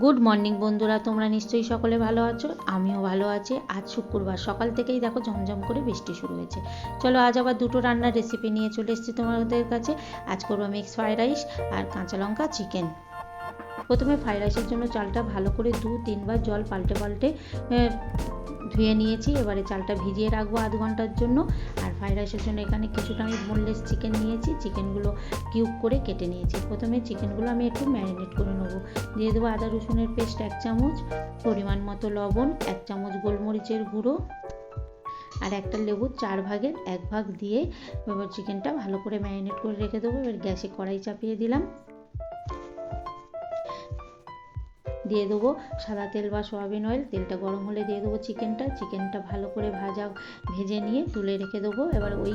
Good morning বন্ধুরা, তোমরা নিশ্চয়ই সকলে ভালো আছো। আমিও ভালো আছি। আজ শুক্রবার, সকাল থেকেই দেখো ঝমঝম করে বৃষ্টি শুরু হয়েছে। চলো আজ আবার দুটো রান্নার রেসিপি নিয়ে চলে এসেছি তোমাদের কাছে। আজ করবো মিক্স ফ্রাইড রাইস আর কাঁচা লঙ্কা চিকেন। প্রথমে ফ্রাইড রাইসের জন্য চালটা ভালো করে 2-3 বার জল পাল্টে ধুয়ে নিয়েছি। এবারে চালটা ভিজিয়ে রাখবো আধ ঘন্টার জন্য। আর ফ্রাইড রাইসের জন্য এখানে কিছুটা আমি বোনলেস চিকেন নিয়েছি। চিকেনগুলো কিউব করে কেটে নিয়েছি। প্রথমে চিকেনগুলো আমি একটু ম্যারিনেট করে নেবো। দিয়ে দেবো আদা রসুনের পেস্ট 1 চামচ, পরিমাণ মতো লবণ, 1 চামচ গোলমরিচের গুঁড়ো আর একটা লেবুর 4 ভাগের 1 ভাগ দিয়ে এবার চিকেনটা ভালো করে ম্যারিনেট করে রেখে দেবো। এবার গ্যাসে কড়াই চাপিয়ে দিলাম। দিয়ে দেবো সাদা তেল বা সয়াবিন অয়েল। তেলটা গরম হলে দিয়ে দেবো চিকেনটা ভালো করে ভেজে নিয়ে তুলে রেখে দেবো। এবার ওই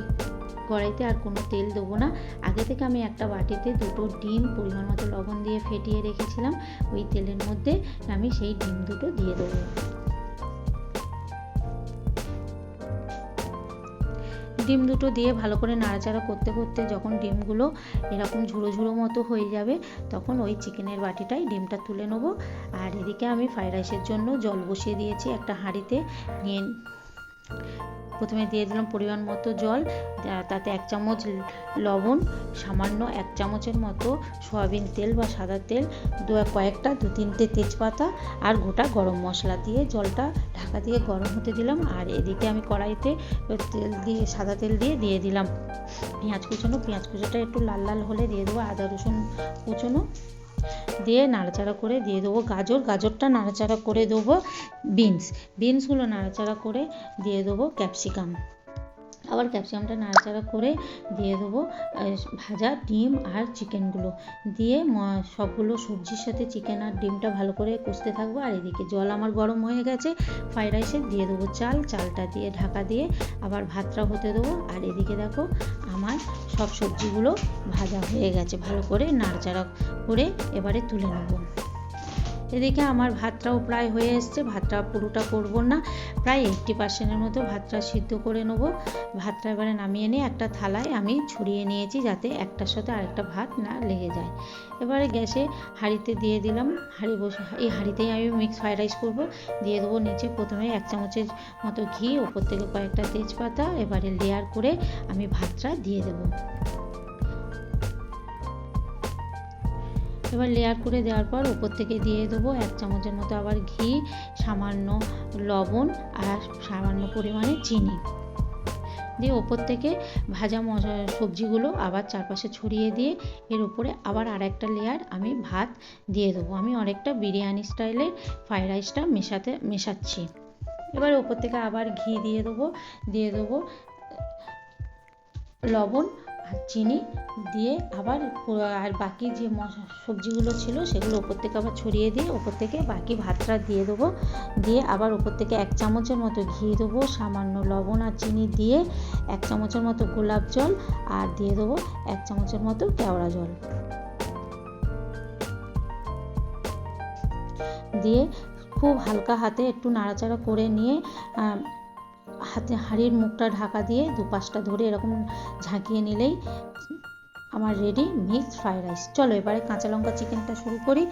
কড়াইতে আর কোনো তেল দেবো না। আগে থেকে আমি একটা বাটিতে 2টো ডিম পরিমাণ মতো লবণ দিয়ে ফেটিয়ে রেখেছিলাম। ওই তেলের মধ্যে আমি সেই ডিম দুটো দিয়ে দেবো। ডিম দুটো দিয়ে ভালো করে নাড়াচাড়া করতে করতে যখন ডিমগুলো এরকম ঝুড়ো ঝুড়ো মতো হয়ে যাবে, তখন ওই চিকেনের বাটিটাই ডিমটা তুলে নেব। আর এদিকে আমি ফ্রাইড রাইসের জন্য জল বসিয়ে দিয়েছি একটা হাঁড়িতে। নিয়ে প্রথমে দিয়ে দিলাম পরিমাণ মতো জল, তাতে 1 চামচ লবণ, সামান্য 1 চামচের মতো সয়াবিন তেল বা সাদা তেল, কয়েকটা 2-3টে তেজপাতা আর গোটা গরম মশলা দিয়ে জলটা ঢাকা দিয়ে গরম হতে দিলাম। আর এদিকে আমি কড়াইতে সাদা তেল দিয়ে দিলাম পেঁয়াজ কুচোটা একটু লাল লাল হলে দিয়ে দেবো আদা রসুন কুচোনো, দিয়ে নাড়াচাড়া করে দিয়ে দেবো গাজরটা নাড়াচাড়া করে দেবো বিনসগুলো নাড়াচাড়া করে দিয়ে দেবো ক্যাপসিকাম, আবার ক্যাপসিকামটা নাড়াচাড়া করে দিয়ে দেবো ভাজা ডিম আর চিকেনগুলো দিয়ে সবগুলো সবজির সাথে চিকেন আর ডিমটা ভালো করে কষতে থাকবো। আর এদিকে জল আমার গরম হয়ে গেছে। ফ্রাইড রাইসে দিয়ে দেবো চালটা দিয়ে ঢাকা দিয়ে আবার ভাতটা হতে দেবো। আর এদিকে দেখো আমার সব সবজিগুলো ভাজা হয়ে গেছে। ভালো করে নাড়াচাড়া করে এবারে তুলে নেবো। এদিকে আমার ভাতটাও প্রায় হয়ে এসছে। ভাতটা পুরোটা করব না, প্রায় 80% মতো ভাতটা সিদ্ধ করে নেবো। ভাতটা এবারে নামিয়ে নিয়ে একটা থালায় আমি ছড়িয়ে নিয়েছি, যাতে একটার সাথে আরেকটা ভাত না লেগে যায়। এবারে গ্যাসে হাঁড়িতে দিয়ে দিলাম। এই হাঁড়িতেই আমি মিক্স ফ্রাইড রাইস করবো। দিয়ে দেবো নিচে প্রথমে 1 চামচের মতো ঘি, ওপর থেকে কয়েকটা তেজপাতা। এবারে লেয়ার করে আমি ভাতটা দিয়ে দেবো। এবার লেয়ার করে দেওয়ার পর উপর থেকে দিয়ে দেবো 1 চামচের মতো আবার ঘি, সামান্য লবণ আর সামান্য পরিমাণে চিনি দিয়ে ওপর থেকে ভাজা সবজিগুলো আবার চারপাশে ছড়িয়ে দিয়ে এর উপরে আবার আর একটা লেয়ার আমি ভাত দিয়ে দেবো। আমি অনেকটা বিরিয়ানি স্টাইলের ফ্রাইড রাইসটা মেশাচ্ছি। এবার ওপর থেকে আবার ঘি দিয়ে দেবো লবণ আর চিনি দিয়ে আর বাকি যে সবজিগুলো ছিল সেগুলো ওপর থেকে আবার ছড়িয়ে দিয়ে ওপর থেকে বাকি ভাতটা দিয়ে দেবো। দিয়ে আবার ওপর থেকে 1 চামচের মতো ঘি দেবো, সামান্য লবণ আর চিনি দিয়ে 1 চামচের মতো গোলাপ জল আর দিয়ে দেবো 1 চামচের মতো কেওড়া জল দিয়ে খুব হালকা হাতে একটু নাড়াচাড়া করে নিয়ে হাঁড়ির মুখটা ঢাকা দিয়ে দুপাশটা ধরে এরকম ঝাঁকিয়ে নিলেই আমার রেডি মিক্সড ফ্রাইড রাইস। চলো এবারে কাঁচা লঙ্কা চিকেনটা শুরু করি।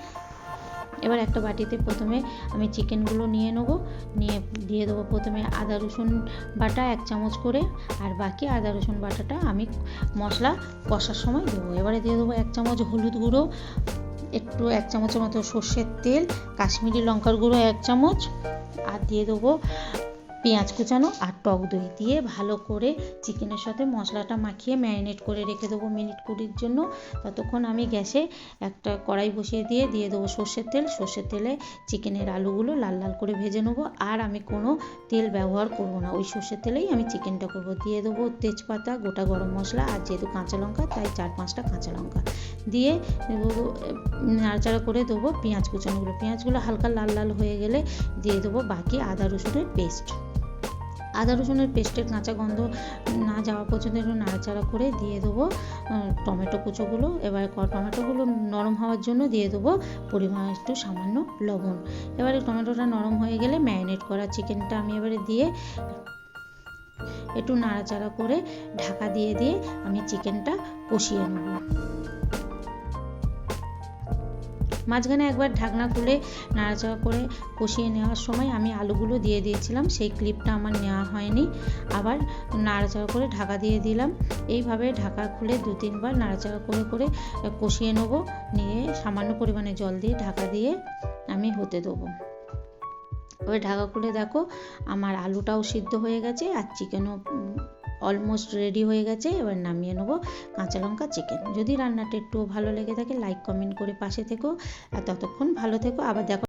এবার একটা বাটিতে প্রথমে আমি চিকেনগুলো নিয়ে দিয়ে দেবো প্রথমে আদা রসুন বাটা 1 চামচ করে, আর বাকি আদা রসুন বাটাটা আমি মশলা কষার সময় দেবো। এবারে দিয়ে দেবো 1 চামচ হলুদ গুঁড়ো, 1 চামচের মতো সর্ষের তেল, কাশ্মীরি লঙ্কার গুঁড়ো 1 চামচ আর দিয়ে দেবো পেঁয়াজ কুচানো আর টক দই দিয়ে ভালো করে চিকেনের সাথে মশলাটা মাখিয়ে ম্যারিনেট করে রেখে দেবো মিনিট 20-র জন্য। ততক্ষণ আমি গ্যাসে একটা কড়াই বসিয়ে দিয়ে দেবো সর্ষের তেলে চিকেনের আলুগুলো লাল লাল করে ভেজে নেবো। আর আমি কোনো তেল ব্যবহার করব না, ওই সর্ষের তেলেই আমি চিকেনটা করব। দিয়ে দেবো তেজপাতা, গোটা গরম মশলা আর যেহেতু কাঁচা লঙ্কা তাই 4-5টা কাঁচা লঙ্কা দিয়ে নাড়াচাড়া করে দেবো পেঁয়াজগুলো হালকা লাল লাল হয়ে গেলে দিয়ে দেবো বাকি আদা রসুনের পেস্টের কাঁচা গন্ধ না যাওয়া পর্যন্ত একটু নাড়াচাড়া করে দিয়ে দেবো টমেটো কুচোগুলো। এবার টমেটোগুলো নরম হওয়ার জন্য দিয়ে দেবো পরিমাণ একটু সামান্য লবণ। এবারে টমেটোটা নরম হয়ে গেলে ম্যারিনেট করা চিকেনটা আমি এবারে দিয়ে একটু নাড়াচাড়া করে ঢাকা দিয়ে আমি চিকেনটা কষিয়ে নেব। মাঝখানে একবার ঢাকনা খুলে নাড়াচাড়া করে কষিয়ে নেওয়ার সময় আমি আলুগুলো দিয়ে দিয়েছিলাম, সেই ক্লিপটা আমার নেওয়া হয়নি। আবার নাড়াচাড়া করে ঢাকা দিয়ে দিলাম। এইভাবে ঢাকা খুলে 2-3 বার নাড়াচাড়া করে করে কষিয়ে নেব। নিয়ে সামান্য পরিমাণে জল দিয়ে ঢাকা দিয়ে আমি হতে দেবো। এবার ঢাকা খুলে দেখো আমার আলুটাও সিদ্ধ হয়ে গেছে আর চিকেনও অলমোস্ট রেডি হয়ে গেছে। এবার নামিয়ে নেবো কাঁচা লঙ্কা চিকেন। যদি রান্নাটা একটু ভালো লেগে থাকে লাইক কমেন্ট করে পাশে থেকো, আর ততক্ষণ ভালো থেকো। আবার দেখো